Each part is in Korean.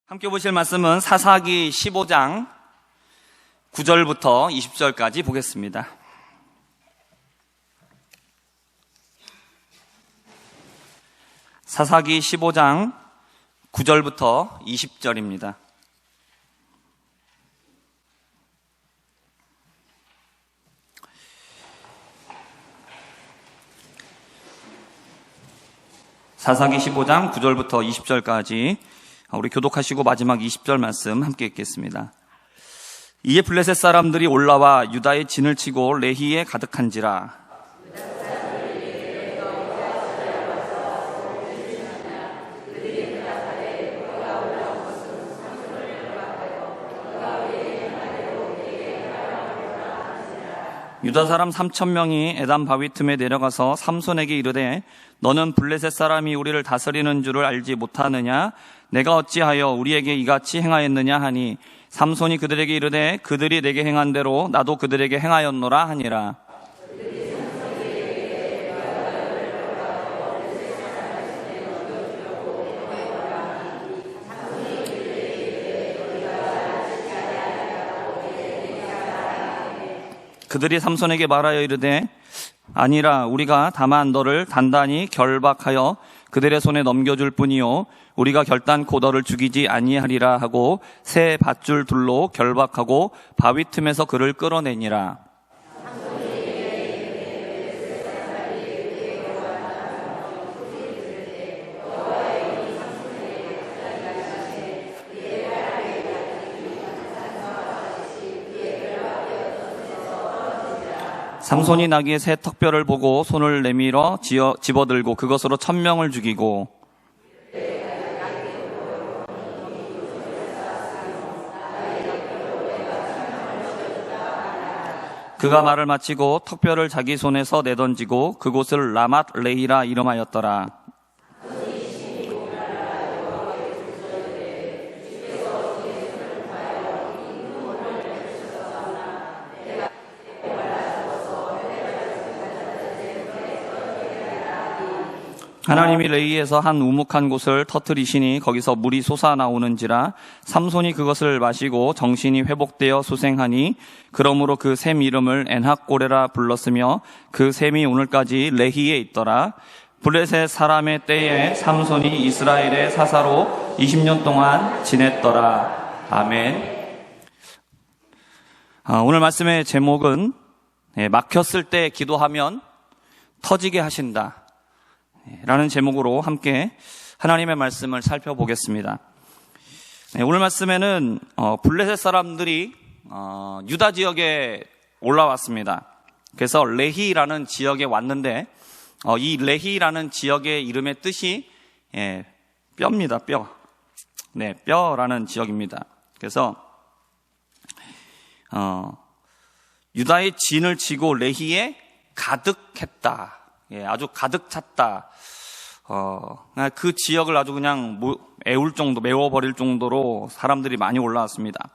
함께 보실 말씀은 사사기 15장 9절부터 20절까지 보겠습니다. 사사기 15장 9절부터 20절입니다. 사사기 15장 9절부터 20절까지 우리 교독하시고 마지막 20절 말씀 함께 읽겠습니다. 이에 블레셋 사람들이 올라와 유다의 진을 치고 레히에 가득한지라. 유다 사람 3,000명이 에담 바위 틈에 내려가서 삼손에게 이르되 너는 블레셋 사람이 우리를 다스리는 줄을 알지 못하느냐? 내가 어찌하여 우리에게 이같이 행하였느냐 하니 삼손이 그들에게 이르되 그들이 내게 행한 대로 나도 그들에게 행하였노라 하니라. 그들이 삼손에게 말하여 이르되 아니라 우리가 다만 너를 단단히 결박하여 그들의 손에 넘겨줄 뿐이요 우리가 결단코 너를 죽이지 아니하리라 하고 새 밧줄 둘로 결박하고 바위 틈에서 그를 끌어내니라. 삼손이 나귀의 새 턱뼈를 보고 손을 내밀어 집어들고 그것으로 1,000명을 죽이고 그가 말을 마치고 턱뼈를 자기 손에서 내던지고 그곳을 라맛 레히라 이름하였더라. 하나님이 레히에서 한 우묵한 곳을 터뜨리시니 거기서 물이 솟아나오는지라. 삼손이 그것을 마시고 정신이 회복되어 수생하니 그러므로 그 샘 이름을 엔학고레라 불렀으며 그 샘이 오늘까지 레히에 있더라. 블레셋 사람의 때에 삼손이 이스라엘의 사사로 20년 동안 지냈더라. 아멘. 오늘 말씀의 제목은 막혔을 때 기도하면 터지게 하신다 라는 제목으로 함께 하나님의 말씀을 살펴보겠습니다. 오늘 말씀에는 블레셋 사람들이 유다 지역에 올라왔습니다. 그래서 레히라는 지역에 왔는데 이 레히라는 지역의 이름의 뜻이 뼈입니다. 뼈. 네, 뼈라는 지역입니다. 그래서 유다의 진을 치고 레히에 가득했다. 아주 가득 찼다. 그 지역을 아주 그냥 애울 정도, 메워버릴 정도로 사람들이 많이 올라왔습니다.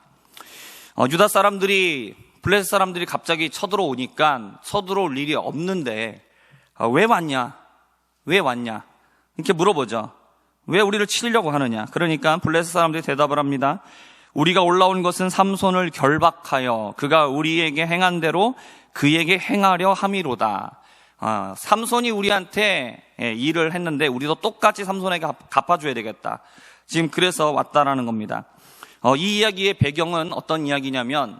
유다 사람들이, 블레셋 사람들이 갑자기 쳐들어오니까 쳐들어올 일이 없는데, 왜 왔냐? 왜 왔냐? 이렇게 물어보죠. 왜 우리를 치려고 하느냐? 그러니까 블레셋 사람들이 대답을 합니다. 우리가 올라온 것은 삼손을 결박하여 그가 우리에게 행한 대로 그에게 행하려 함이로다. 삼손이 우리한테 일을 했는데 우리도 똑같이 삼손에게 갚아줘야 되겠다. 지금 그래서 왔다라는 겁니다. 이 이야기의 배경은 어떤 이야기냐면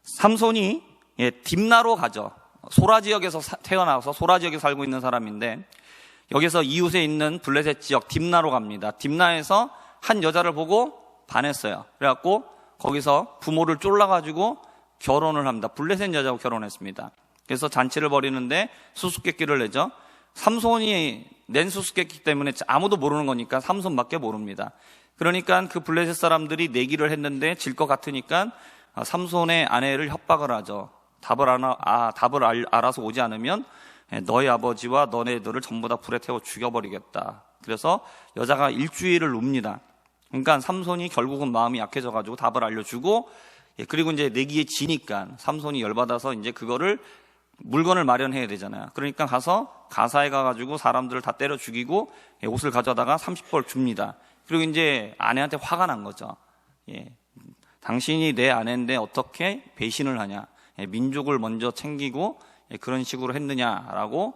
삼손이 딥나로 가죠. 소라 지역에서 태어나서 소라 지역에 살고 있는 사람인데 여기서 이웃에 있는 블레셋 지역 딥나로 갑니다. 딥나에서 한 여자를 보고 반했어요. 그래갖고 거기서 부모를 쫄라가지고 결혼을 합니다. 블레셋 여자하고 결혼했습니다. 그래서 잔치를 벌이는데 수수께끼를 내죠. 삼손이 낸 수수께끼 때문에 아무도 모르는 거니까 삼손밖에 모릅니다. 그러니까 그 블레셋 사람들이 내기를 했는데 질 것 같으니까 삼손의 아내를 협박을 하죠. 답을 알아서 오지 않으면 너희 아버지와 너네들을 전부 다 불에 태워 죽여버리겠다. 그래서 여자가 일주일을 웁니다. 그러니까 삼손이 결국은 마음이 약해져가지고 답을 알려주고 그리고 이제 내기에 지니까 삼손이 열받아서 이제 그거를 물건을 마련해야 되잖아요. 그러니까 가서 가사에 가가지고 사람들을 다 때려 죽이고 옷을 가져다가 30벌 줍니다. 그리고 이제 아내한테 화가 난 거죠. 예. 당신이 내 아내인데 어떻게 배신을 하냐. 예. 민족을 먼저 챙기고 예. 그런 식으로 했느냐라고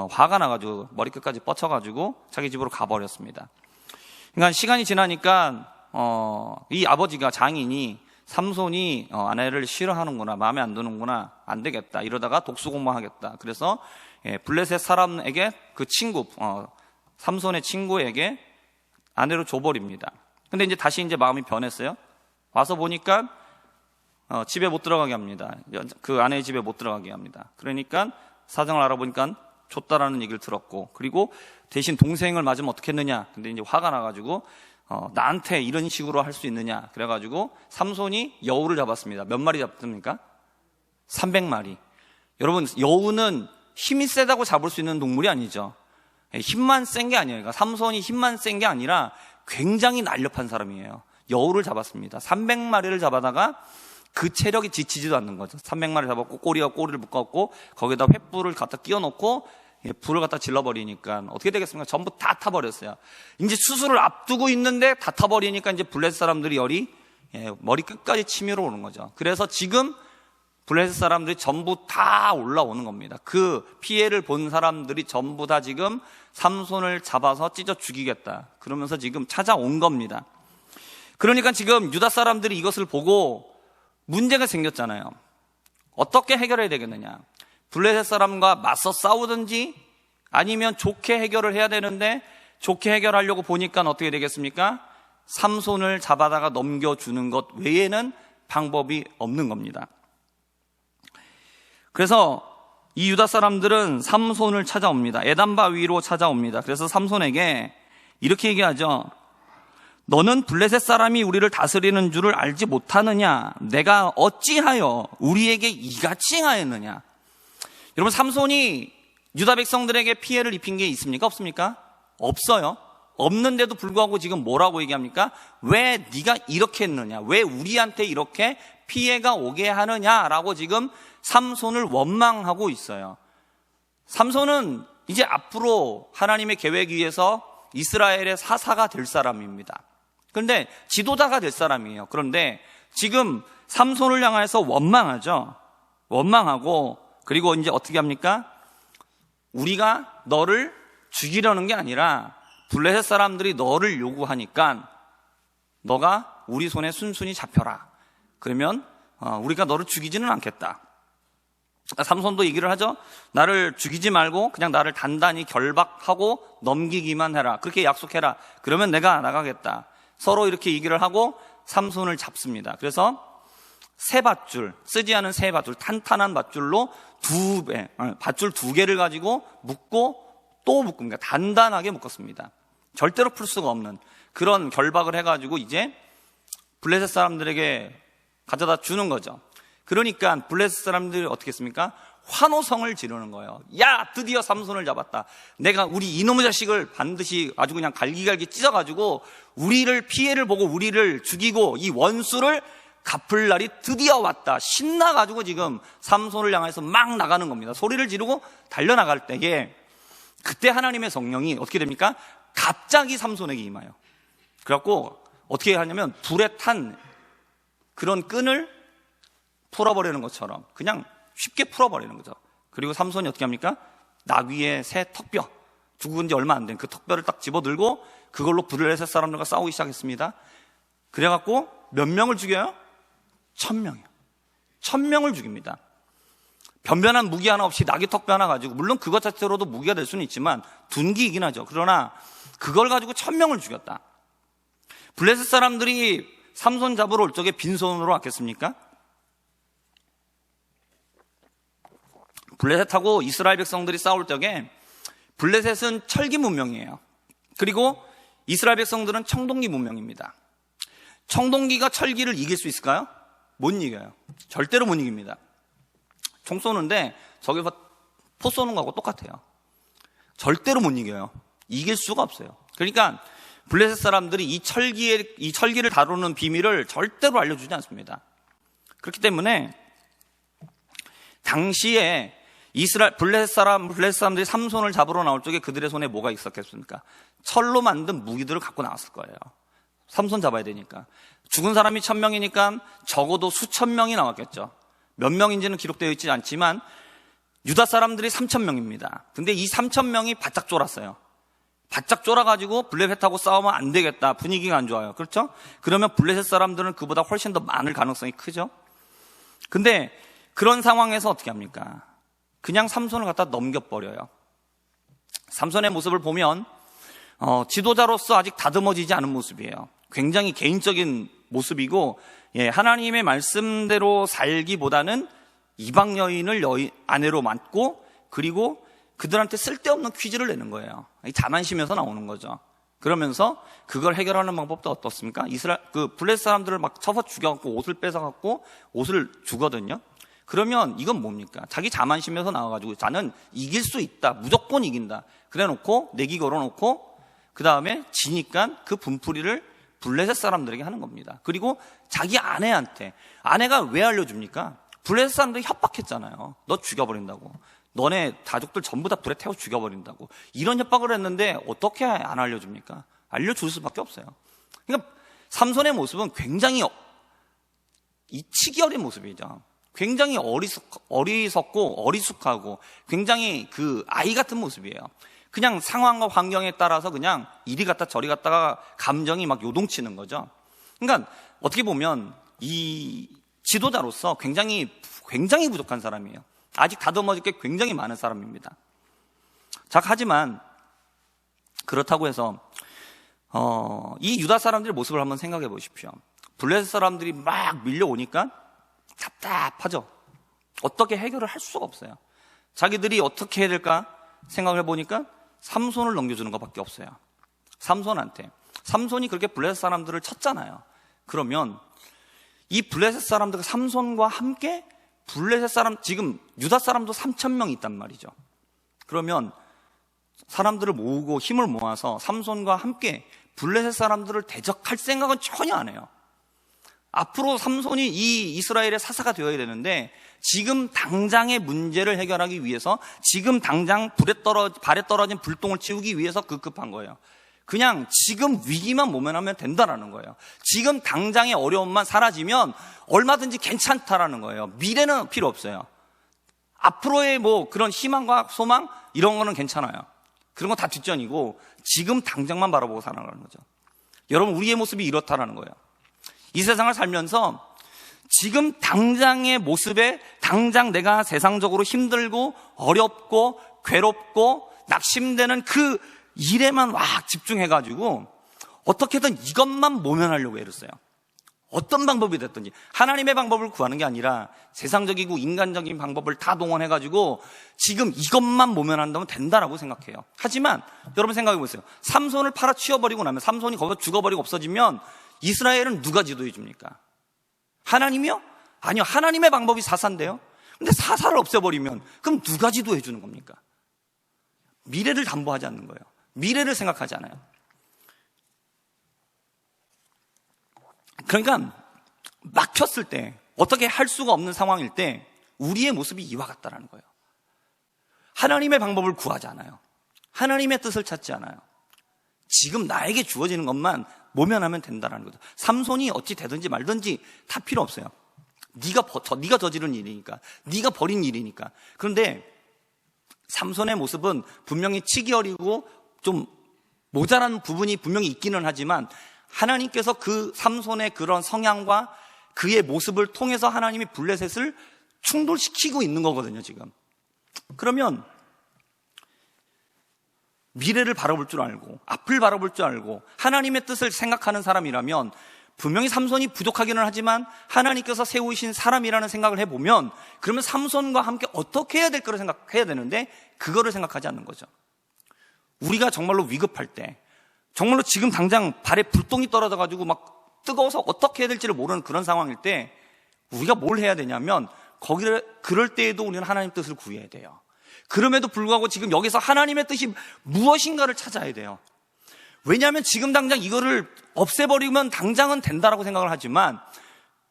화가 나가지고 머리끝까지 뻗쳐가지고 자기 집으로 가버렸습니다. 그러니까 시간이 지나니까 이 아버지가 장인이 삼손이 아내를 싫어하는구나, 마음에 안 드는구나, 안 되겠다 이러다가 독수공방하겠다. 그래서 블레셋 사람에게 그 친구 삼손의 친구에게 아내로 줘버립니다. 근데 이제 다시 이제 마음이 변했어요. 와서 보니까 집에 못 들어가게 합니다. 그 아내의 집에 못 들어가게 합니다. 그러니까 사정을 알아보니까 줬다라는 얘기를 들었고, 그리고 대신 동생을 맞으면 어떻게 했느냐. 근데 이제 화가 나가지고 나한테 이런 식으로 할 수 있느냐. 그래가지고 삼손이 여우를 잡았습니다. 몇 마리 잡습니까? 300마리. 여러분, 여우는 힘이 세다고 잡을 수 있는 동물이 아니죠. 힘만 센 게 아니에요. 그러니까 삼손이 힘만 센 게 아니라 굉장히 날렵한 사람이에요. 여우를 잡았습니다. 300마리를 잡아다가 그 체력이 지치지도 않는 거죠. 300마리 잡았고 꼬리를 묶었고 거기다 횃불을 갖다 끼워놓고 불을 갖다 질러버리니까 어떻게 되겠습니까? 전부 다 타버렸어요. 이제 수술을 앞두고 있는데 다 타버리니까 이제 블레셋 사람들이 열이 머리 끝까지 치밀어 오는 거죠. 그래서 지금 블레셋 사람들이 전부 다 올라오는 겁니다. 그 피해를 본 사람들이 전부 다 지금 삼손을 잡아서 찢어 죽이겠다 그러면서 지금 찾아온 겁니다. 그러니까 지금 유다 사람들이 이것을 보고 문제가 생겼잖아요. 어떻게 해결해야 되겠느냐. 블레셋 사람과 맞서 싸우든지 아니면 좋게 해결을 해야 되는데 좋게 해결하려고 보니까 어떻게 되겠습니까? 삼손을 잡아다가 넘겨주는 것 외에는 방법이 없는 겁니다. 그래서 이 유다 사람들은 삼손을 찾아옵니다. 에단바 위로 찾아옵니다. 그래서 삼손에게 이렇게 얘기하죠. 너는 블레셋 사람이 우리를 다스리는 줄을 알지 못하느냐? 내가 어찌하여 우리에게 이같이 하였느냐? 여러분, 삼손이 유다 백성들에게 피해를 입힌 게 있습니까? 없습니까? 없어요. 없는데도 불구하고 지금 뭐라고 얘기합니까? 왜 네가 이렇게 했느냐? 왜 우리한테 이렇게 피해가 오게 하느냐라고 지금 삼손을 원망하고 있어요. 삼손은 이제 앞으로 하나님의 계획 위에서 이스라엘의 사사가 될 사람입니다. 그런데 지도자가 될 사람이에요. 그런데 지금 삼손을 향해서 원망하죠. 원망하고 그리고 이제 어떻게 합니까? 우리가 너를 죽이려는 게 아니라 블레셋 사람들이 너를 요구하니까 너가 우리 손에 순순히 잡혀라. 그러면 우리가 너를 죽이지는 않겠다. 삼손도 얘기를 하죠. 나를 죽이지 말고 그냥 나를 단단히 결박하고 넘기기만 해라. 그렇게 약속해라. 그러면 내가 나가겠다. 서로 이렇게 얘기를 하고 삼손을 잡습니다. 그래서 새 밧줄, 쓰지 않은 새 밧줄, 탄탄한 밧줄로 밧줄 2개를 가지고 묶고 또 묶습니다. 단단하게 묶었습니다. 절대로 풀 수가 없는 그런 결박을 해가지고 이제 블레셋 사람들에게 가져다 주는 거죠. 그러니까 블레셋 사람들이 어떻게 했습니까? 환호성을 지르는 거예요. 야, 드디어 삼손을 잡았다. 내가 우리 이놈의 자식을 반드시 아주 그냥 갈기갈기 찢어가지고 우리를 피해를 보고 우리를 죽이고 이 원수를 갚을 날이 드디어 왔다. 신나가지고 지금 삼손을 향해서 막 나가는 겁니다. 소리를 지르고 달려나갈 때에 그때 하나님의 성령이 어떻게 됩니까? 갑자기 삼손에게 임하여. 그래갖고 어떻게 하냐면 불에 탄 그런 끈을 풀어버리는 것처럼 그냥 쉽게 풀어버리는 거죠. 그리고 삼손이 어떻게 합니까? 나귀의 새 턱뼈, 죽은 지 얼마 안 된 그 턱뼈를 딱 집어들고 그걸로 블레셋 사람들과 싸우기 시작했습니다. 그래갖고 몇 명을 죽여요? 1000명이요. 1000명을 죽입니다. 변변한 무기 하나 없이 나귀 턱뼈 하나 가지고, 물론 그것 자체로도 무기가 될 수는 있지만 둔기이긴 하죠. 그러나 그걸 가지고 1000명을 죽였다. 블레셋 사람들이 삼손 잡으러 올 적에 빈손으로 왔겠습니까? 블레셋하고 이스라엘 백성들이 싸울 적에 블레셋은 철기 문명이에요. 그리고 이스라엘 백성들은 청동기 문명입니다. 청동기가 철기를 이길 수 있을까요? 못 이겨요. 절대로 못 이깁니다. 총 쏘는데 저기서 포 쏘는 거하고 똑같아요. 절대로 못 이겨요. 이길 수가 없어요. 그러니까 블레셋 사람들이 이 철기를 다루는 비밀을 절대로 알려주지 않습니다. 그렇기 때문에 당시에 블레셋 사람들이 삼손을 잡으러 나올 적에 그들의 손에 뭐가 있었겠습니까? 철로 만든 무기들을 갖고 나왔을 거예요. 삼손 잡아야 되니까. 죽은 사람이 1000명이니까 적어도 수천 명이 나왔겠죠. 몇 명인지는 기록되어 있지 않지만 유다 사람들이 3000명입니다. 근데 이 3000명이 바짝 쫄았어요. 바짝 쫄아가지고 블레셋하고 싸우면 안 되겠다. 분위기가 안 좋아요. 그렇죠? 그러면 블레셋 사람들은 그보다 훨씬 더 많을 가능성이 크죠. 근데 그런 상황에서 어떻게 합니까? 그냥 삼손을 갖다 넘겨버려요. 삼손의 모습을 보면 지도자로서 아직 다듬어지지 않은 모습이에요. 굉장히 개인적인 모습이고, 하나님의 말씀대로 살기보다는 이방 여인을 아내로 맡고, 그리고 그들한테 쓸데없는 퀴즈를 내는 거예요. 자만심에서 나오는 거죠. 그러면서 그걸 해결하는 방법도 어떻습니까? 블레셋 사람들을 막 쳐서 죽여갖고 옷을 뺏어갖고 옷을 주거든요. 그러면 이건 뭡니까? 자기 자만심에서 나와가지고 나는 이길 수 있다. 무조건 이긴다. 그래 놓고 내기 걸어놓고 그 다음에 지니까 그 분풀이를 블레셋 사람들에게 하는 겁니다. 그리고 자기 아내한테, 아내가 왜 알려줍니까? 블레셋 사람들이 협박했잖아요. 너 죽여버린다고. 너네 가족들 전부 다 불에 태워 죽여버린다고. 이런 협박을 했는데 어떻게 안 알려줍니까? 알려줄 수밖에 없어요. 그러니까 삼손의 모습은 굉장히 이치기 어린 모습이죠. 굉장히 어리석고 어리숙하고 굉장히 그 아이 같은 모습이에요. 그냥 상황과 환경에 따라서 그냥 이리 갔다 저리 갔다가 감정이 막 요동치는 거죠. 그러니까 어떻게 보면 이 지도자로서 굉장히 부족한 사람이에요. 아직 다듬어질 게 굉장히 많은 사람입니다. 자, 하지만 그렇다고 해서 이 유다 사람들의 모습을 한번 생각해 보십시오. 블레셋 사람들이 막 밀려오니까 답답하죠. 어떻게 해결을 할 수가 없어요. 자기들이 어떻게 해야 될까 생각을 해보니까 삼손을 넘겨주는 것밖에 없어요. 삼손이 그렇게 블레셋 사람들을 쳤잖아요. 그러면 이 블레셋 사람들과 삼손과 함께 블레셋 사람, 지금 유다 사람도 3000명이 있단 말이죠. 그러면 사람들을 모으고 힘을 모아서 삼손과 함께 블레셋 사람들을 대적할 생각은 전혀 안 해요. 앞으로 삼손이 이 이스라엘의 사사가 되어야 되는데 지금 당장의 문제를 해결하기 위해서, 지금 당장 발에 떨어진 불똥을 치우기 위해서 급급한 거예요. 그냥 지금 위기만 모면하면 된다라는 거예요. 지금 당장의 어려움만 사라지면 얼마든지 괜찮다라는 거예요. 미래는 필요 없어요. 앞으로의 뭐 그런 희망과 소망 이런 거는 괜찮아요. 그런 거 다 뒷전이고 지금 당장만 바라보고 살아가는 거죠. 여러분, 우리의 모습이 이렇다라는 거예요. 이 세상을 살면서 지금 당장의 모습에 당장 내가 세상적으로 힘들고 어렵고 괴롭고 낙심되는 그 일에만 막 집중해가지고 어떻게든 이것만 모면하려고 애를 써요. 어떤 방법이 됐든지 하나님의 방법을 구하는 게 아니라 세상적이고 인간적인 방법을 다 동원해가지고 지금 이것만 모면한다면 된다라고 생각해요. 하지만 여러분 생각해 보세요. 삼손을 팔아치워버리고 나면, 삼손이 거기서 죽어버리고 없어지면 이스라엘은 누가 지도해 줍니까? 하나님이요? 아니요. 하나님의 방법이 사사인데요. 근데 사사를 없애버리면 그럼 누가 지도해 주는 겁니까? 미래를 담보하지 않는 거예요. 미래를 생각하지 않아요. 그러니까 막혔을 때, 어떻게 할 수가 없는 상황일 때 우리의 모습이 이와 같다라는 거예요. 하나님의 방법을 구하지 않아요. 하나님의 뜻을 찾지 않아요. 지금 나에게 주어지는 것만 모면하면 된다는 거죠. 삼손이 어찌 되든지 말든지 다 필요 없어요. 네가 저지른 일이니까, 네가 벌인 일이니까. 그런데 삼손의 모습은 분명히 치기 어리고 좀 모자란 부분이 분명히 있기는 하지만 하나님께서 그 삼손의 그런 성향과 그의 모습을 통해서 하나님이 블레셋을 충돌시키고 있는 거거든요, 지금. 그러면 미래를 바라볼 줄 알고 앞을 바라볼 줄 알고 하나님의 뜻을 생각하는 사람이라면 분명히 삼손이 부족하기는 하지만 하나님께서 세우신 사람이라는 생각을 해보면, 그러면 삼손과 함께 어떻게 해야 될 거를 생각해야 되는데 그거를 생각하지 않는 거죠. 우리가 정말로 위급할 때, 정말로 지금 당장 발에 불똥이 떨어져가지고 막 뜨거워서 어떻게 해야 될지를 모르는 그런 상황일 때 우리가 뭘 해야 되냐면, 그럴 때에도 우리는 하나님 뜻을 구해야 돼요. 그럼에도 불구하고 지금 여기서 하나님의 뜻이 무엇인가를 찾아야 돼요. 왜냐하면 지금 당장 이거를 없애버리면 당장은 된다라고 생각을 하지만,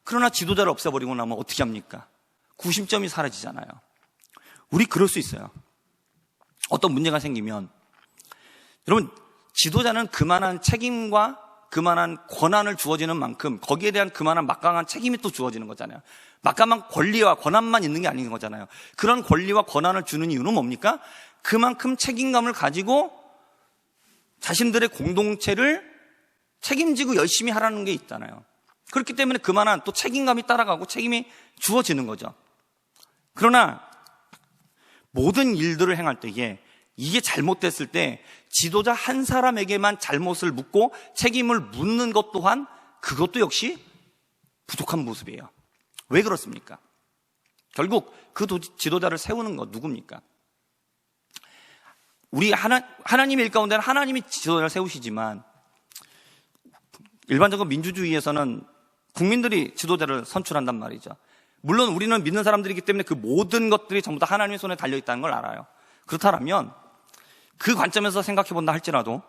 그러나 지도자를 없애버리고 나면 어떻게 합니까? 구심점이 사라지잖아요. 우리 그럴 수 있어요. 어떤 문제가 생기면, 여러분, 지도자는 그만한 책임과 그만한 권한을 주어지는 만큼 거기에 대한 그만한 막강한 책임이 또 주어지는 거잖아요. 막강한 권리와 권한만 있는 게 아닌 거잖아요. 그런 권리와 권한을 주는 이유는 뭡니까? 그만큼 책임감을 가지고 자신들의 공동체를 책임지고 열심히 하라는 게 있잖아요. 그렇기 때문에 그만한 또 책임감이 따라가고 책임이 주어지는 거죠. 그러나 모든 일들을 행할 때에 이게 잘못됐을 때 지도자 한 사람에게만 잘못을 묻고 책임을 묻는 것 또한 그것도 역시 부족한 모습이에요. 왜 그렇습니까? 결국 그 지도자를 세우는 것 누굽니까? 우리 하나님의 일 가운데는 하나님이 지도자를 세우시지만 일반적으로 민주주의에서는 국민들이 지도자를 선출한단 말이죠. 물론 우리는 믿는 사람들이기 때문에 그 모든 것들이 전부 다 하나님의 손에 달려있다는 걸 알아요. 그렇다면 그 관점에서 생각해 본다 할지라도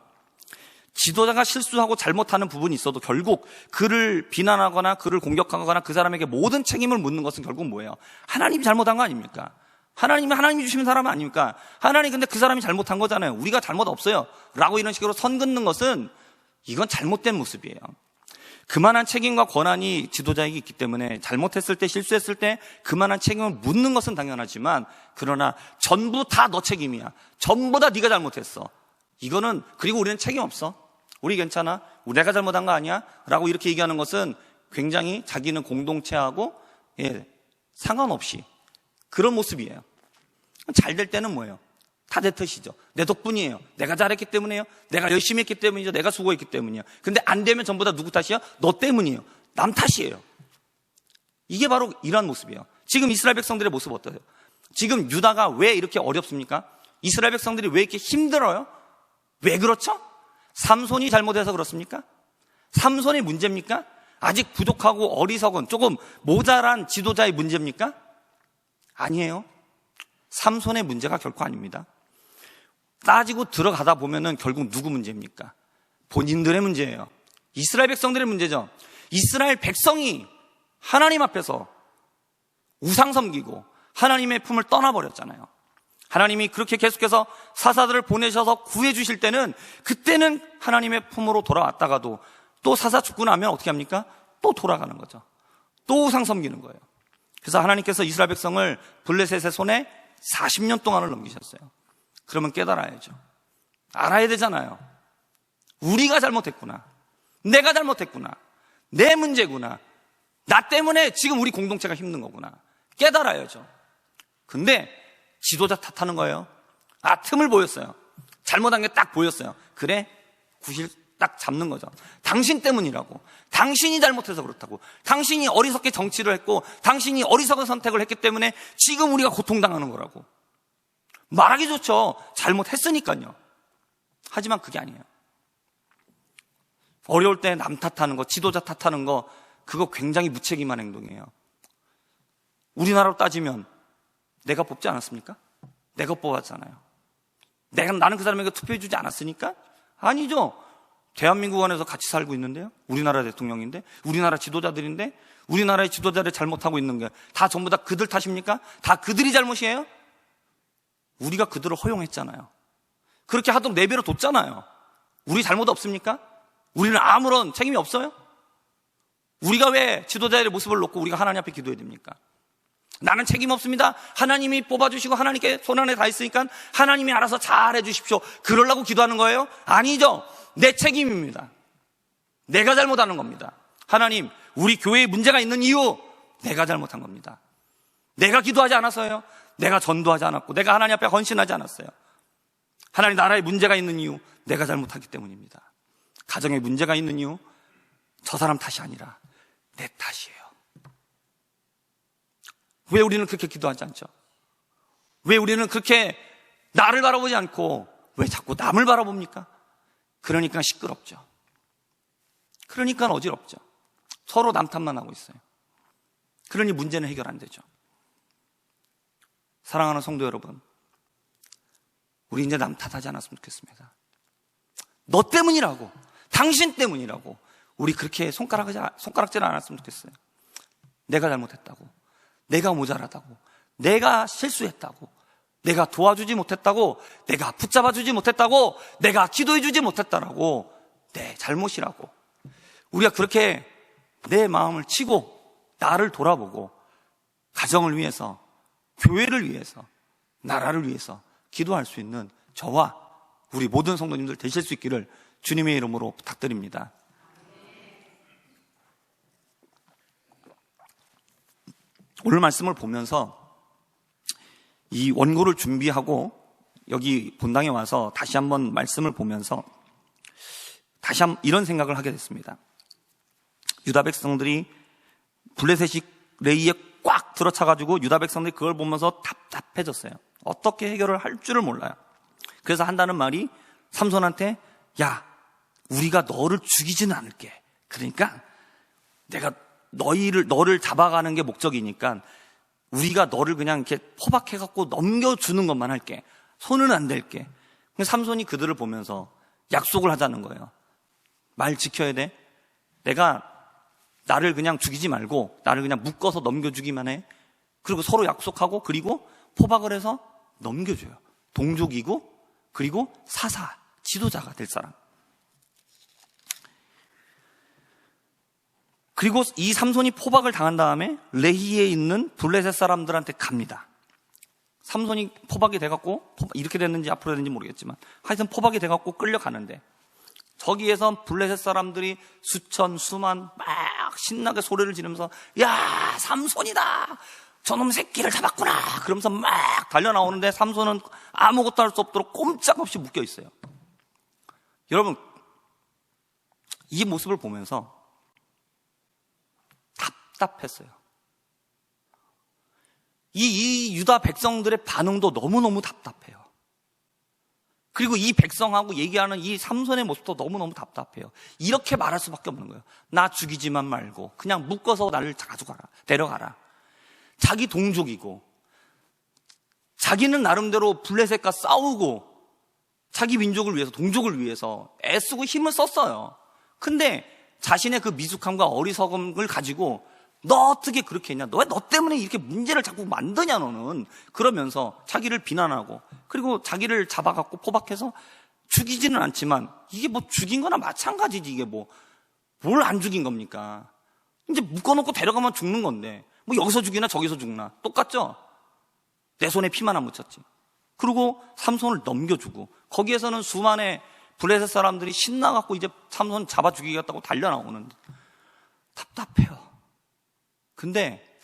지도자가 실수하고 잘못하는 부분이 있어도 결국 그를 비난하거나 그를 공격하거나 그 사람에게 모든 책임을 묻는 것은 결국 뭐예요? 하나님이 잘못한 거 아닙니까? 하나님이 주시는 사람 아닙니까? 하나님 근데 그 사람이 잘못한 거잖아요. 우리가 잘못 없어요 라고 이런 식으로 선 긋는 것은 이건 잘못된 모습이에요. 그만한 책임과 권한이 지도자에게 있기 때문에 잘못했을 때 실수했을 때 그만한 책임을 묻는 것은 당연하지만 그러나 전부 다 너 책임이야. 전부 다 네가 잘못했어. 이거는 그리고 우리는 책임 없어. 우리 괜찮아. 내가 잘못한 거 아니야? 라고 이렇게 얘기하는 것은 굉장히 자기는 공동체하고 상관없이 그런 모습이에요. 잘 될 때는 뭐예요? 다 내 탓이죠. 내 덕분이에요. 내가 잘했기 때문이에요. 내가 열심히 했기 때문이죠. 내가 수고했기 때문이에요. 근데 안 되면 전부 다 누구 탓이야? 너 때문이에요. 남 탓이에요. 이게 바로 이러한 모습이에요. 지금 이스라엘 백성들의 모습 어떠세요? 지금 유다가 왜 이렇게 어렵습니까? 이스라엘 백성들이 왜 이렇게 힘들어요? 왜 그렇죠? 삼손이 잘못해서 그렇습니까? 삼손의 문제입니까? 아직 부족하고 어리석은 조금 모자란 지도자의 문제입니까? 아니에요. 삼손의 문제가 결코 아닙니다. 따지고 들어가다 보면은 결국 누구 문제입니까? 본인들의 문제예요. 이스라엘 백성들의 문제죠. 이스라엘 백성이 하나님 앞에서 우상 섬기고 하나님의 품을 떠나버렸잖아요. 하나님이 그렇게 계속해서 사사들을 보내셔서 구해주실 때는 그때는 하나님의 품으로 돌아왔다가도 또 사사 죽고 나면 어떻게 합니까? 또 돌아가는 거죠. 또 우상 섬기는 거예요. 그래서 하나님께서 이스라엘 백성을 블레셋의 손에 40년 동안을 넘기셨어요. 그러면 깨달아야죠. 알아야 되잖아요. 우리가 잘못했구나. 내가 잘못했구나. 내 문제구나. 나 때문에 지금 우리 공동체가 힘든 거구나. 깨달아야죠. 근데 지도자 탓하는 거예요. 틈을 보였어요. 잘못한 게 딱 보였어요. 그래, 구실 딱 잡는 거죠. 당신 때문이라고. 당신이 잘못해서 그렇다고. 당신이 어리석게 정치를 했고 당신이 어리석은 선택을 했기 때문에 지금 우리가 고통당하는 거라고. 말하기 좋죠. 잘못했으니까요. 하지만 그게 아니에요. 어려울 때 남 탓하는 거, 지도자 탓하는 거, 그거 굉장히 무책임한 행동이에요. 우리나라로 따지면 내가 뽑지 않았습니까? 내가 뽑았잖아요. 나는 그 사람에게 투표해주지 않았으니까? 아니죠. 대한민국 안에서 같이 살고 있는데요. 우리나라 대통령인데, 우리나라 지도자들인데, 우리나라의 지도자를 잘못하고 있는 게 다 전부 다 그들 탓입니까? 다 그들이 잘못이에요? 우리가 그들을 허용했잖아요. 그렇게 하도록 내버려 뒀잖아요. 우리 잘못 없습니까? 우리는 아무런 책임이 없어요? 우리가 왜 지도자의 모습을 놓고 우리가 하나님 앞에 기도해야 됩니까? 나는 책임 없습니다. 하나님이 뽑아주시고 하나님께 손안에 다 있으니까 하나님이 알아서 잘 해주십시오. 그러려고 기도하는 거예요? 아니죠. 내 책임입니다. 내가 잘못하는 겁니다. 하나님, 우리 교회에 문제가 있는 이유 내가 잘못한 겁니다. 내가 기도하지 않았어요. 내가 전도하지 않았고 내가 하나님 앞에 헌신하지 않았어요. 하나님 나라에 문제가 있는 이유 내가 잘못하기 때문입니다. 가정에 문제가 있는 이유 저 사람 탓이 아니라 내 탓이에요. 왜 우리는 그렇게 기도하지 않죠? 왜 우리는 그렇게 나를 바라보지 않고 왜 자꾸 남을 바라봅니까? 그러니까 시끄럽죠. 그러니까 어지럽죠. 서로 남 탓만 하고 있어요. 그러니 문제는 해결 안 되죠. 사랑하는 성도 여러분, 우리 이제 남 탓하지 않았으면 좋겠습니다. 너 때문이라고, 당신 때문이라고 우리 그렇게 손가락질 안 했으면 좋겠어요. 내가 잘못했다고, 내가 모자라다고, 내가 실수했다고 내가 도와주지 못했다고, 내가 붙잡아주지 못했다고, 내가 기도해주지 못했다라고, 내 잘못이라고. 우리가 그렇게 내 마음을 치고 나를 돌아보고 가정을 위해서, 교회를 위해서, 나라를 위해서 기도할 수 있는 저와 우리 모든 성도님들 되실 수 있기를 주님의 이름으로 부탁드립니다. 오늘 말씀을 보면서 이 원고를 준비하고 여기 본당에 와서 다시 한번 말씀을 보면서 다시 한번 이런 생각을 하게 됐습니다. 유다 백성들이 블레셋이 레이에 꽉 들어차가지고 유다 백성들이 그걸 보면서 답답해졌어요. 어떻게 해결을 할 줄을 몰라요. 그래서 한다는 말이 삼손한테, 야, 우리가 너를 죽이지는 않을게. 그러니까 내가 너를 잡아가는 게 목적이니까 우리가 너를 그냥 이렇게 포박해갖고 넘겨주는 것만 할게. 손은 안 댈게. 삼손이 그들을 보면서 약속을 하자는 거예요. 말 지켜야 돼. 내가 나를 그냥 죽이지 말고 나를 그냥 묶어서 넘겨주기만 해. 그리고 서로 약속하고, 그리고 포박을 해서 넘겨줘요. 동족이고, 그리고 사사, 지도자가 될 사람. 그리고 이 삼손이 포박을 당한 다음에 레히에 있는 블레셋 사람들한테 갑니다. 삼손이 포박이 돼갖고, 이렇게 됐는지 앞으로 됐는지 모르겠지만 하여튼 포박이 돼갖고 끌려가는데, 저기에서 블레셋 사람들이 수천 수만 막 신나게 소리를 지르면서, 야, 삼손이다, 저놈 새끼를 잡았구나, 그러면서 막 달려나오는데 삼손은 아무것도 할 수 없도록 꼼짝없이 묶여 있어요. 여러분, 이 모습을 보면서 답답했어요. 이 유다 백성들의 반응도 너무너무 답답해요. 그리고 이 백성하고 얘기하는 이 삼손의 모습도 너무너무 답답해요. 이렇게 말할 수밖에 없는 거예요. 나 죽이지만 말고 그냥 묶어서 나를 가져가라, 데려가라. 자기 동족이고, 자기는 나름대로 블레셋과 싸우고 자기 민족을 위해서, 동족을 위해서 애쓰고 힘을 썼어요. 근데 자신의 그 미숙함과 어리석음을 가지고, 너 어떻게 그렇게 했냐, 너 때문에 이렇게 문제를 자꾸 만드냐 너는, 그러면서 자기를 비난하고, 그리고 자기를 잡아갖고 포박해서 죽이지는 않지만, 이게 뭐 죽인 거나 마찬가지지. 이게 뭘 안 죽인 겁니까? 이제 묶어놓고 데려가면 죽는 건데, 뭐 여기서 죽이나 저기서 죽나 똑같죠? 내 손에 피만 안 묻혔지. 그리고 삼손을 넘겨주고, 거기에서는 수많은 블레셋 사람들이 신나갖고 이제 삼손 잡아 죽이겠다고 달려나오는데 답답해요. 근데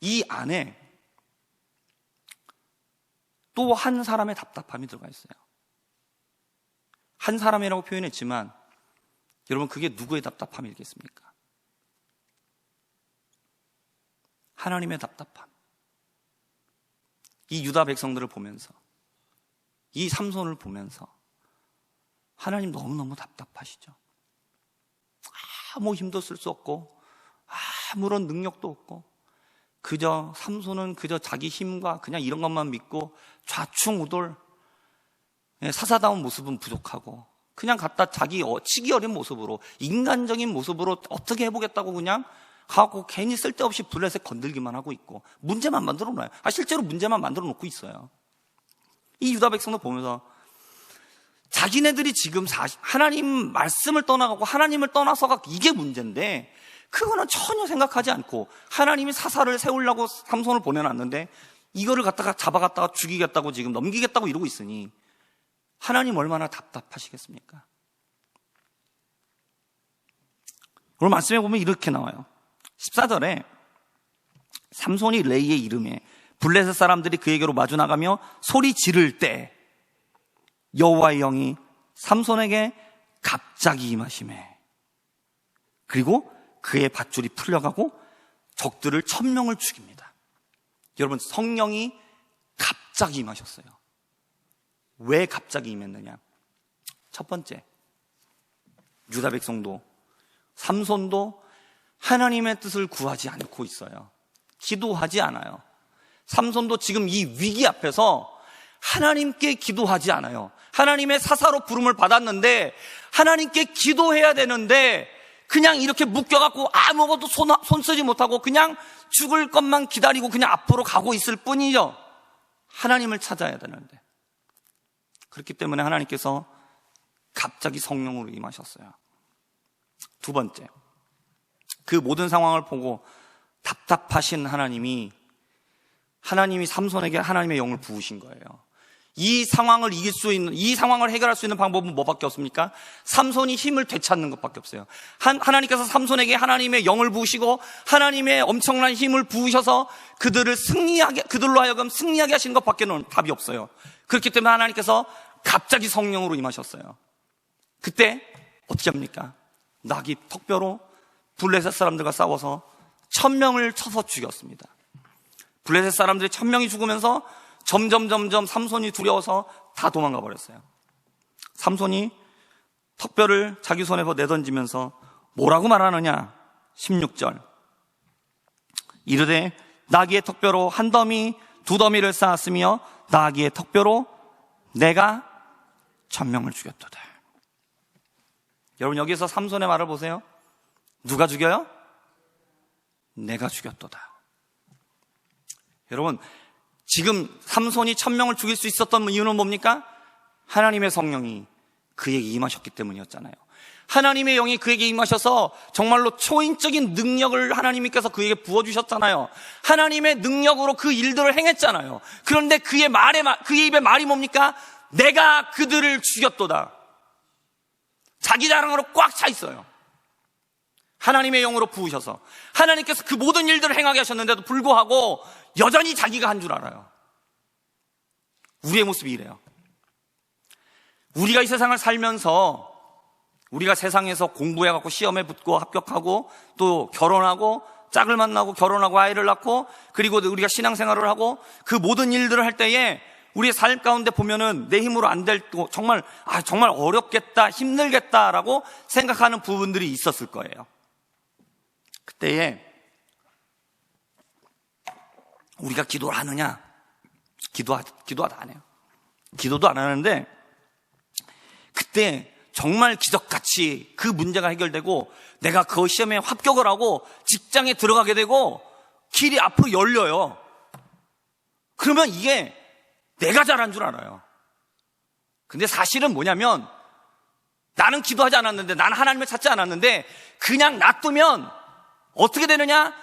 이 안에 또 한 사람의 답답함이 들어가 있어요. 한 사람이라고 표현했지만 여러분, 그게 누구의 답답함이겠습니까? 하나님의 답답함. 이 유다 백성들을 보면서, 이 삼손을 보면서 하나님 너무너무 답답하시죠. 아무 힘도 쓸 수 없고 아무런 능력도 없고, 그저 삼손은 그저 자기 힘과 그냥 이런 것만 믿고 좌충우돌, 사사다운 모습은 부족하고 그냥 갖다 자기 치기 어린 모습으로, 인간적인 모습으로 어떻게 해보겠다고 그냥 하고 괜히 쓸데없이 블레셋 건들기만 하고 있고 문제만 만들어 놔요. 실제로 문제만 만들어 놓고 있어요. 이 유다 백성도 보면서 자기네들이 지금 하나님 말씀을 떠나가고 하나님을 떠나서가 이게 문제인데, 그거는 전혀 생각하지 않고 하나님이 사사를 세우려고 삼손을 보내놨는데 이거를 갖다가 잡아갔다가 죽이겠다고 지금 넘기겠다고 이러고 있으니 하나님 얼마나 답답하시겠습니까? 오늘 말씀에 보면 이렇게 나와요. 14절에 삼손이 레이의 이름에 블레셋 사람들이 그에게로 마주 나가며 소리 지를 때 여호와의 영이 삼손에게 갑자기 임하시매, 그리고 그의 밧줄이 풀려가고 적들을 1000명을 죽입니다. 여러분, 성령이 갑자기 임하셨어요. 왜 갑자기 임했느냐? 첫 번째, 유다 백성도 삼손도 하나님의 뜻을 구하지 않고 있어요. 기도하지 않아요. 삼손도 지금 이 위기 앞에서 하나님께 기도하지 않아요. 하나님의 사사로 부름을 받았는데 하나님께 기도해야 되는데 그냥 이렇게 묶여갖고 아무것도 손 쓰지 못하고 그냥 죽을 것만 기다리고 그냥 앞으로 가고 있을 뿐이죠. 하나님을 찾아야 되는데, 그렇기 때문에 하나님께서 갑자기 성령으로 임하셨어요. 두 번째, 그 모든 상황을 보고 답답하신 하나님이 삼손에게 하나님의 영을 부으신 거예요. 이 상황을 이길 수 있는, 이 상황을 해결할 수 있는 방법은 뭐밖에 없습니까? 삼손이 힘을 되찾는 것밖에 없어요. 하나님께서 삼손에게 하나님의 영을 부으시고 하나님의 엄청난 힘을 부으셔서 그들로 하여금 승리하게 하시는 것밖에는 답이 없어요. 그렇기 때문에 하나님께서 갑자기 성령으로 임하셨어요. 그때 어떻게 합니까? 낙이 턱뼈로 블레셋 사람들과 싸워서 1000명을 쳐서 죽였습니다. 블레셋 사람들이 1000명이 죽으면서 점점 삼손이 두려워서 다 도망가 버렸어요. 삼손이 턱뼈를 자기 손에서 내던지면서 뭐라고 말하느냐? 16절, 이르되 나귀의 턱뼈로 한 더미 두 더미를 쌓았으며 나귀의 턱뼈로 내가 1000명을 죽였도다. 여러분, 여기서 삼손의 말을 보세요. 누가 죽여요? 내가 죽였도다. 여러분, 지금 삼손이 1000명을 죽일 수 있었던 이유는 뭡니까? 하나님의 성령이 그에게 임하셨기 때문이었잖아요. 하나님의 영이 그에게 임하셔서 정말로 초인적인 능력을 하나님께서 그에게 부어주셨잖아요. 하나님의 능력으로 그 일들을 행했잖아요. 그런데 그의 입에 말이 뭡니까? 내가 그들을 죽였도다. 자기 자랑으로 꽉 차 있어요. 하나님의 영으로 부으셔서 하나님께서 그 모든 일들을 행하게 하셨는데도 불구하고 여전히 자기가 한 줄 알아요. 우리의 모습이 이래요. 우리가 이 세상을 살면서 우리가 세상에서 공부해갖고 시험에 붙고 합격하고 또 결혼하고 짝을 만나고 결혼하고 아이를 낳고 그리고 우리가 신앙생활을 하고 그 모든 일들을 할 때에 우리의 삶 가운데 보면은 내 힘으로 안 될 거 정말 어렵겠다, 힘들겠다라고 생각하는 부분들이 있었을 거예요. 그때에 우리가 기도를 하느냐? 기도하도 안 해요. 기도도 안 하는데 그때 정말 기적같이 그 문제가 해결되고 내가 그 시험에 합격을 하고 직장에 들어가게 되고 길이 앞으로 열려요. 그러면 이게 내가 잘한 줄 알아요. 근데 사실은 뭐냐면 나는 기도하지 않았는데, 나는 하나님을 찾지 않았는데 그냥 놔두면 어떻게 되느냐?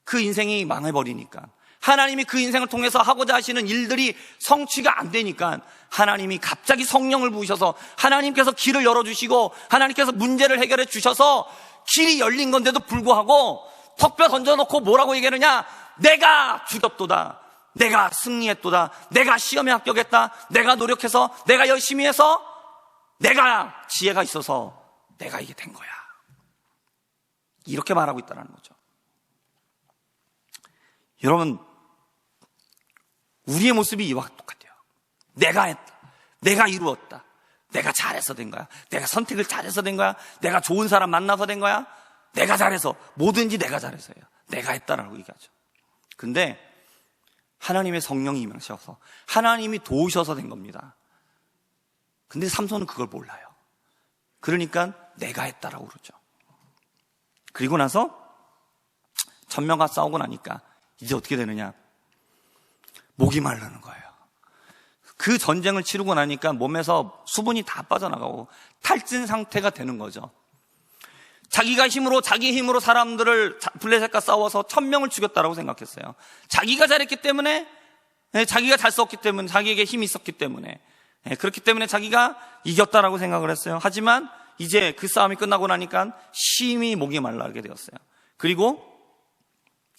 그 인생이 망해버리니까, 하나님이 그 인생을 통해서 하고자 하시는 일들이 성취가 안 되니까 하나님이 갑자기 성령을 부으셔서 하나님께서 길을 열어주시고 하나님께서 문제를 해결해 주셔서 길이 열린 건데도 불구하고 턱뼈 던져놓고 뭐라고 얘기하느냐? 내가 죽였도다, 내가 승리했도다, 내가 시험에 합격했다, 내가 노력해서, 내가 열심히 해서, 내가 지혜가 있어서 내가 이게 된 거야, 이렇게 말하고 있다는 거죠. 여러분, 우리의 모습이 이와 똑같아요. 내가 했다, 내가 이루었다, 내가 잘해서 된 거야, 내가 선택을 잘해서 된 거야, 내가 좋은 사람 만나서 된 거야, 내가 잘해서, 뭐든지 내가 잘해서예요. 내가 했다라고 얘기하죠. 근데 하나님의 성령이 임하셔서 하나님이 도우셔서 된 겁니다. 근데 삼손은 그걸 몰라요. 그러니까 내가 했다라고 그러죠. 그리고 나서 1000명과 싸우고 나니까 이제 어떻게 되느냐? 목이 마르는 거예요. 그 전쟁을 치르고 나니까 몸에서 수분이 다 빠져나가고 탈진 상태가 되는 거죠. 자기 힘으로 사람들을 블레셋과 싸워서 1000명을 죽였다라고 생각했어요. 자기가 잘했기 때문에, 자기가 잘 싸웠기 때문에, 자기에게 힘이 있었기 때문에, 그렇기 때문에 자기가 이겼다라고 생각을 했어요. 하지만 이제 그 싸움이 끝나고 나니까 심히 목이 말라게 되었어요. 그리고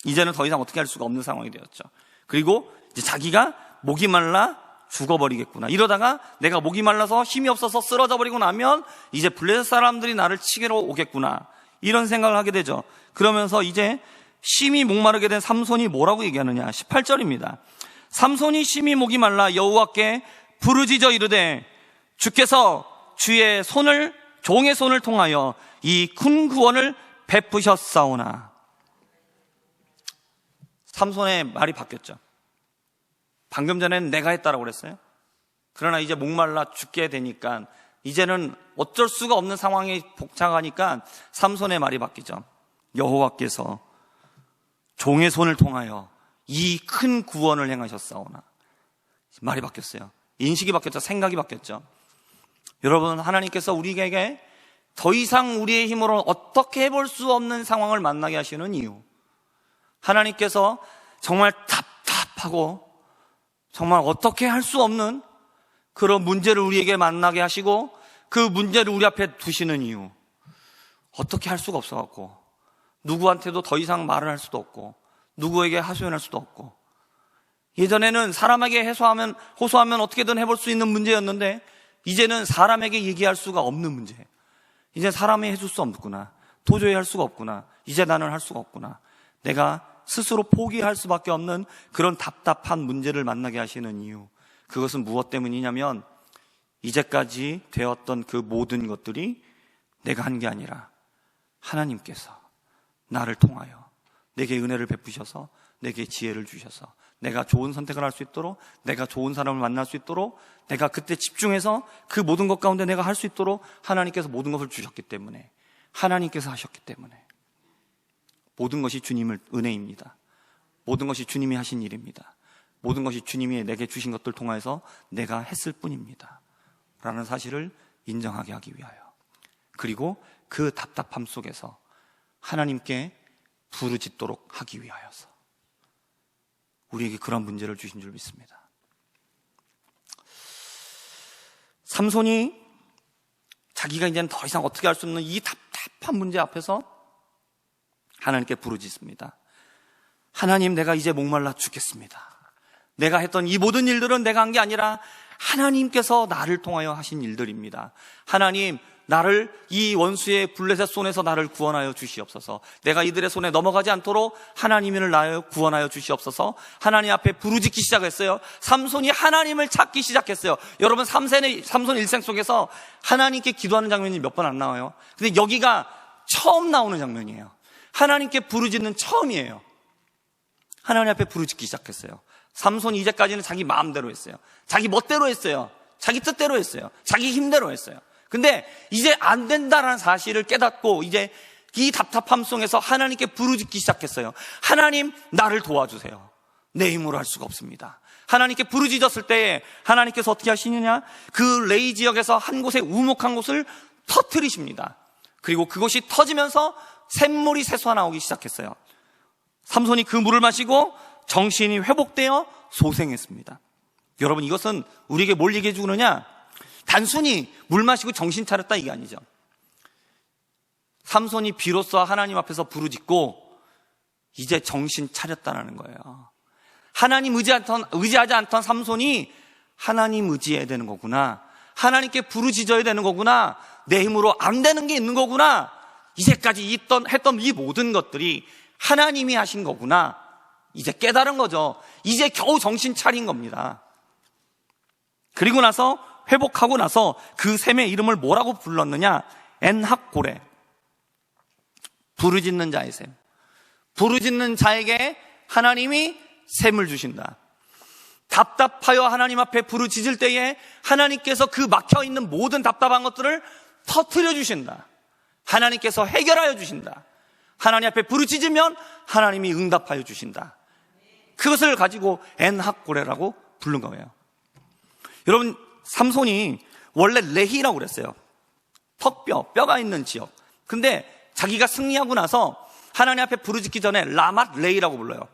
이제는 더 이상 어떻게 할 수가 없는 상황이 되었죠. 그리고 이제 자기가 목이 말라 죽어버리겠구나, 이러다가 내가 목이 말라서 힘이 없어서 쓰러져 버리고 나면 이제 블레셋 사람들이 나를 치게로 오겠구나, 이런 생각을 하게 되죠. 그러면서 이제 심히 목마르게 된 삼손이 뭐라고 얘기하느냐? 18절입니다. 삼손이 심히 목이 말라 여호와께 부르짖어 이르되 주께서 주의 종의 손을 통하여 이 큰 구원을 베푸셨사오나. 삼손의 말이 바뀌었죠. 방금 전에는 내가 했다라고 그랬어요. 그러나 이제 목말라 죽게 되니까 이제는 어쩔 수가 없는 상황이 복잡하니까 삼손의 말이 바뀌죠. 여호와께서 종의 손을 통하여 이 큰 구원을 행하셨사오나. 말이 바뀌었어요. 인식이 바뀌었죠. 생각이 바뀌었죠. 여러분, 하나님께서 우리에게 더 이상 우리의 힘으로 어떻게 해볼 수 없는 상황을 만나게 하시는 이유, 하나님께서 정말 답답하고 정말 어떻게 할 수 없는 그런 문제를 우리에게 만나게 하시고 그 문제를 우리 앞에 두시는 이유, 어떻게 할 수가 없어갖고 누구한테도 더 이상 말을 할 수도 없고 누구에게 하소연할 수도 없고, 예전에는 사람에게 호소하면 어떻게든 해볼 수 있는 문제였는데 이제는 사람에게 얘기할 수가 없는 문제. 이제 사람이 해줄 수 없구나, 도저히 할 수가 없구나, 이제 나는 할 수가 없구나, 내가 스스로 포기할 수밖에 없는 그런 답답한 문제를 만나게 하시는 이유, 그것은 무엇 때문이냐면 이제까지 되었던 그 모든 것들이 내가 한 게 아니라 하나님께서 나를 통하여 내게 은혜를 베푸셔서 내게 지혜를 주셔서 내가 좋은 선택을 할 수 있도록, 내가 좋은 사람을 만날 수 있도록, 내가 그때 집중해서 그 모든 것 가운데 내가 할 수 있도록 하나님께서 모든 것을 주셨기 때문에, 하나님께서 하셨기 때문에, 모든 것이 주님의 은혜입니다. 모든 것이 주님이 하신 일입니다. 모든 것이 주님이 내게 주신 것들 통해서 내가 했을 뿐입니다 라는 사실을 인정하게 하기 위하여, 그리고 그 답답함 속에서 하나님께 부르짖도록 하기 위하여서 우리에게 그런 문제를 주신 줄 믿습니다. 삼손이 자기가 이제는 더 이상 어떻게 할 수 없는 이 답답한 문제 앞에서 하나님께 부르짖습니다. 하나님, 내가 이제 목말라 죽겠습니다. 내가 했던 이 모든 일들은 내가 한 게 아니라 하나님께서 나를 통하여 하신 일들입니다. 하나님, 나를 이 원수의 블레셋 손에서 나를 구원하여 주시옵소서. 내가 이들의 손에 넘어가지 않도록 하나님을 나여 구원하여 주시옵소서. 하나님 앞에 부르짖기 시작했어요. 삼손이 하나님을 찾기 시작했어요. 여러분, 삼손 일생 속에서 하나님께 기도하는 장면이 몇 번 안 나와요. 근데 여기가 처음 나오는 장면이에요. 하나님께 부르짖는 처음이에요. 하나님 앞에 부르짖기 시작했어요. 삼손이 이제까지는 자기 마음대로 했어요. 자기 멋대로 했어요. 자기 뜻대로 했어요. 자기 힘대로 했어요. 근데 이제 안 된다라는 사실을 깨닫고 이제 이 답답함 속에서 하나님께 부르짖기 시작했어요. 하나님, 나를 도와주세요. 내 힘으로 할 수가 없습니다. 하나님께 부르짖었을 때에 하나님께서 어떻게 하시느냐, 그 레이 지역에서 한 곳에 우묵한 곳을 터뜨리십니다. 그리고 그곳이 터지면서 샘물이 솟아나오기 시작했어요. 삼손이 그 물을 마시고 정신이 회복되어 소생했습니다. 여러분, 이것은 우리에게 뭘 얘기해 주느냐, 단순히 물 마시고 정신 차렸다 이게 아니죠. 삼손이 비로소 하나님 앞에서 부르짖고 이제 정신 차렸다는 거예요. 하나님 의지하지 않던 삼손이 하나님 의지해야 되는 거구나, 하나님께 부르짖어야 되는 거구나, 내 힘으로 안 되는 게 있는 거구나, 이제까지 했던 이 모든 것들이 하나님이 하신 거구나, 이제 깨달은 거죠. 이제 겨우 정신 차린 겁니다. 그리고 나서 회복하고 나서 그 샘의 이름을 뭐라고 불렀느냐, 엔학고레, 부르짖는 자의 샘. 부르짖는 자에게 하나님이 샘을 주신다. 답답하여 하나님 앞에 부르짖을 때에 하나님께서 그 막혀있는 모든 답답한 것들을 터뜨려 주신다. 하나님께서 해결하여 주신다. 하나님 앞에 부르짖으면 하나님이 응답하여 주신다. 그것을 가지고 엔학고레라고 부른 거예요. 여러분, 삼손이 원래 레히라고 그랬어요. 뼈가 있는 지역. 근데 자기가 승리하고 나서 하나님 앞에 부르짖기 전에 라맛 레이라고 불러요.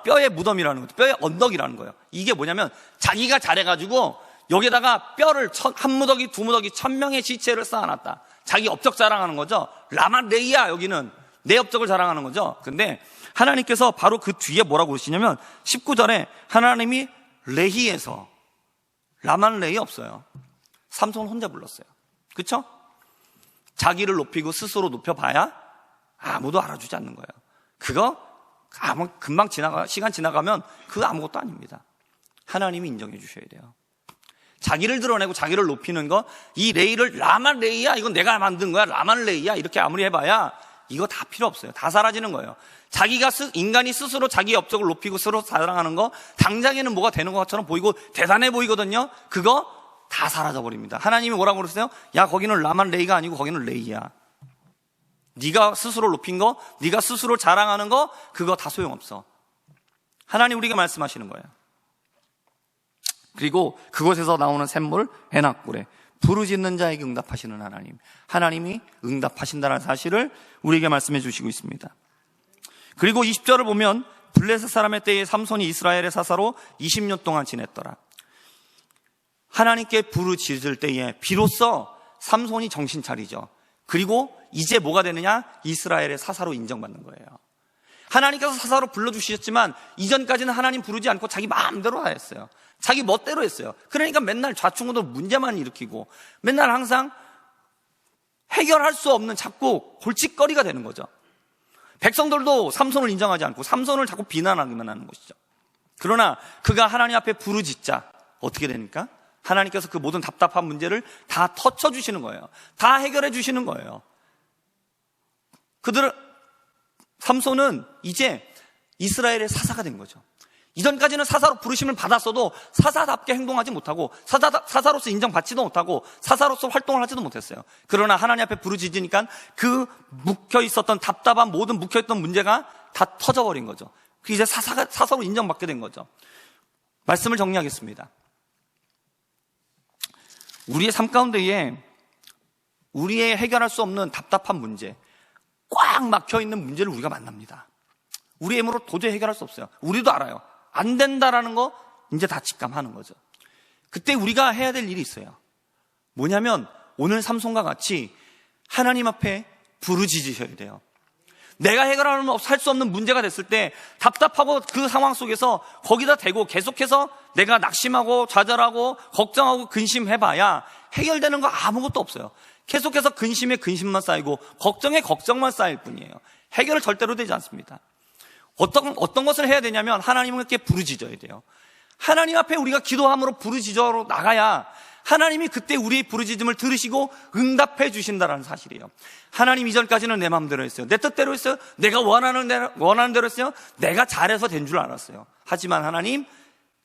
뼈의 무덤이라는 거죠. 뼈의 언덕이라는 거예요. 이게 뭐냐면 자기가 잘해가지고 여기다가 뼈를 한 무더기, 두 무더기, 1000명의 지체를 쌓아놨다. 자기 업적 자랑하는 거죠. 라맛 레이야, 여기는 내 업적을 자랑하는 거죠. 근데 하나님께서 바로 그 뒤에 뭐라고 그러시냐면 19절에 하나님이 레히에서, 라만 레이 없어요. 삼손 혼자 불렀어요. 그쵸? 자기를 높이고 스스로 높여봐야 아무도 알아주지 않는 거예요. 그거 금방 시간 지나가면 그거 아무것도 아닙니다. 하나님이 인정해 주셔야 돼요. 자기를 드러내고 자기를 높이는 거, 이 레이를 라만 레이야, 이건 내가 만든 거야, 라만 레이야, 이렇게 아무리 해봐야 이거 다 필요 없어요. 다 사라지는 거예요. 인간이 스스로 자기 업적을 높이고 스스로 자랑하는 거, 당장에는 뭐가 되는 것처럼 보이고 대단해 보이거든요. 그거 다 사라져버립니다. 하나님이 뭐라고 그러세요? 야, 거기는 라만 레이가 아니고 거기는 레이야. 네가 스스로 높인 거, 네가 스스로 자랑하는 거, 그거 다 소용없어. 하나님 우리가 말씀하시는 거예요. 그리고 그곳에서 나오는 샘물 에낙굴에 부르짖는 자에게 응답하시는 하나님, 하나님이 응답하신다는 사실을 우리에게 말씀해 주시고 있습니다. 그리고 20절을 보면 블레셋 사람의 때에 삼손이 이스라엘의 사사로 20년 동안 지냈더라. 하나님께 부르짖을 때에 비로소 삼손이 정신 차리죠. 그리고 이제 뭐가 되느냐? 이스라엘의 사사로 인정받는 거예요. 하나님께서 사사로 불러주셨지만 이전까지는 하나님 부르지 않고 자기 마음대로 하였어요. 자기 멋대로 했어요. 그러니까 맨날 좌충우돌 문제만 일으키고 맨날 항상 해결할 수 없는 자꾸 골칫거리가 되는 거죠. 백성들도 삼손을 인정하지 않고 삼손을 자꾸 비난하기만 하는 것이죠. 그러나 그가 하나님 앞에 부르짖자 어떻게 되니까? 하나님께서 그 모든 답답한 문제를 다 터쳐주시는 거예요. 다 해결해 주시는 거예요. 삼손은 이제 이스라엘의 사사가 된 거죠. 이전까지는 사사로 부르심을 받았어도 사사답게 행동하지 못하고 사사로서 인정받지도 못하고 사사로서 활동을 하지도 못했어요. 그러나 하나님 앞에 부르짖으니까 그 묵혀있었던 답답한 모든 묵혀있던 문제가 다 터져버린 거죠. 이제 사사로 인정받게 된 거죠. 말씀을 정리하겠습니다. 우리의 삶 가운데에 우리의 해결할 수 없는 답답한 문제, 꽉 막혀있는 문제를 우리가 만납니다. 우리의 힘으로 도저히 해결할 수 없어요. 우리도 알아요. 안 된다라는 거 이제 다 직감하는 거죠. 그때 우리가 해야 될 일이 있어요. 뭐냐면 오늘 삼손과 같이 하나님 앞에 부르짖으셔야 돼요. 내가 해결할 수 없는 문제가 됐을 때 답답하고 그 상황 속에서 거기다 대고 계속해서 내가 낙심하고 좌절하고 걱정하고 근심해봐야 해결되는 거 아무것도 없어요. 계속해서 근심에 근심만 쌓이고 걱정에 걱정만 쌓일 뿐이에요. 해결은 절대로 되지 않습니다. 어떤 것을 해야 되냐면 하나님께 부르짖어야 돼요. 하나님 앞에 우리가 기도함으로 부르짖어 나가야 하나님이 그때 우리의 부르짖음을 들으시고 응답해 주신다는 사실이에요. 하나님 이전까지는 내 마음대로 했어요. 내 뜻대로 했어요. 내가 원하는 대로 했어요. 내가 잘해서 된 줄 알았어요. 하지만 하나님,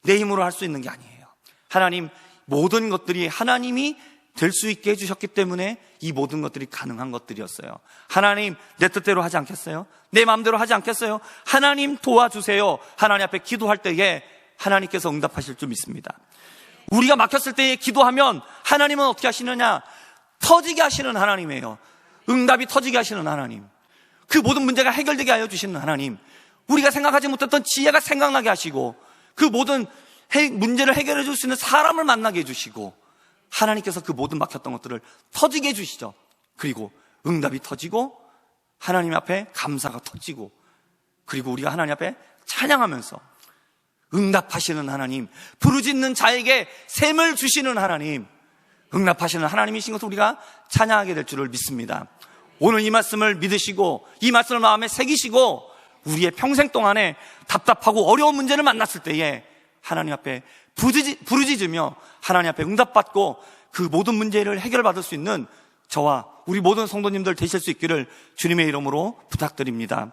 내 힘으로 할 수 있는 게 아니에요. 하나님, 모든 것들이 하나님이 될 수 있게 해주셨기 때문에 이 모든 것들이 가능한 것들이었어요. 하나님, 내 뜻대로 하지 않겠어요? 내 마음대로 하지 않겠어요? 하나님 도와주세요. 하나님 앞에 기도할 때에 하나님께서 응답하실 줄 믿습니다. 우리가 막혔을 때에 기도하면 하나님은 어떻게 하시느냐? 터지게 하시는 하나님이에요. 응답이 터지게 하시는 하나님. 그 모든 문제가 해결되게 하여 주시는 하나님. 우리가 생각하지 못했던 지혜가 생각나게 하시고 그 모든 문제를 해결해 줄 수 있는 사람을 만나게 해주시고 하나님께서 그 모든 막혔던 것들을 터지게 해주시죠. 그리고 응답이 터지고 하나님 앞에 감사가 터지고 그리고 우리가 하나님 앞에 찬양하면서 응답하시는 하나님, 부르짖는 자에게 샘을 주시는 하나님, 응답하시는 하나님이신 것을 우리가 찬양하게 될 줄을 믿습니다. 오늘 이 말씀을 믿으시고 이 말씀을 마음에 새기시고 우리의 평생 동안에 답답하고 어려운 문제를 만났을 때에 하나님 앞에 부르짖으며 하나님 앞에 응답받고 그 모든 문제를 해결받을 수 있는 저와 우리 모든 성도님들 되실 수 있기를 주님의 이름으로 부탁드립니다.